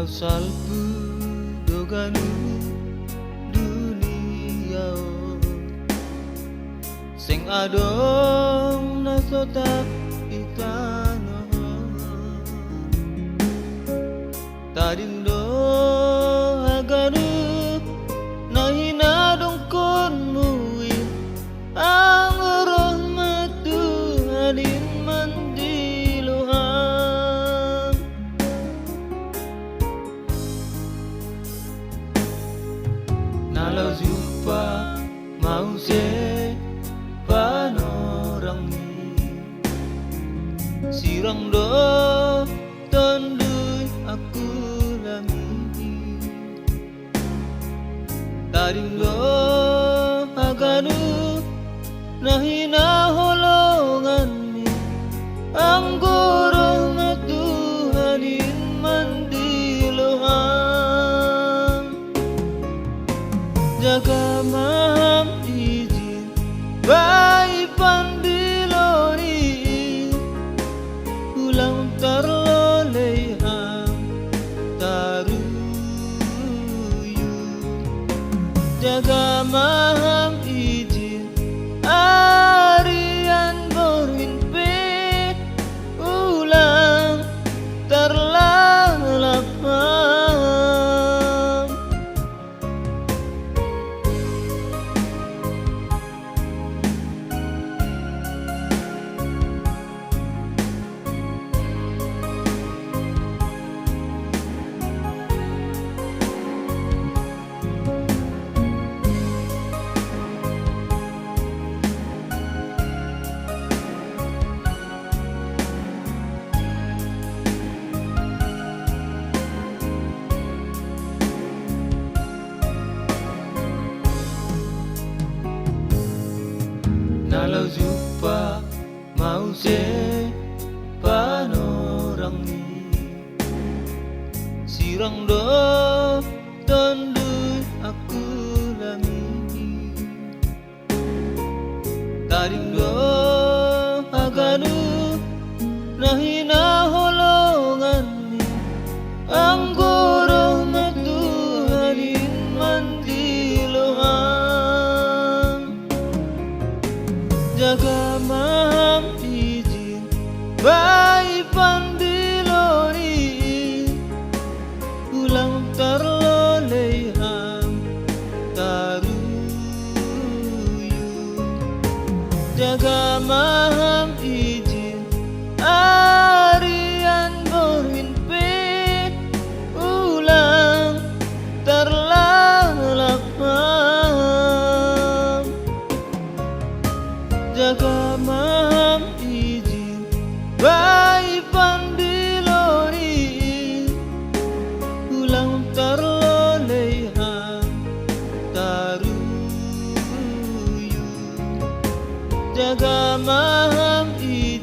salpu doganu dunia sing adong nasota itano tadindo aganu nahina dongkon muin ang rahmat Tuhanin mandiluhan nalau jumpa mau se panorangi sirang do tandui aku lami taring do aganu nahina holongan mi ang guru na Tuhanin mandiluhan jaga maham izin bayi pandiloni ulang terloleham taruyu jaga maham izin arian borinpe ulang terlalapam nalau jumpa mau se panorangi sirang do tandui aku lami taring do aganu nahina holongan mi ang guru na Tuhanin mandiluhan jaga maham izin bayi pandiloni ulang terloleham taruyu jaga maham izin arian borinpe ulang terlalapam jaga maham izin bayi pandiloni ulang terloleham taruyu jaga maham izin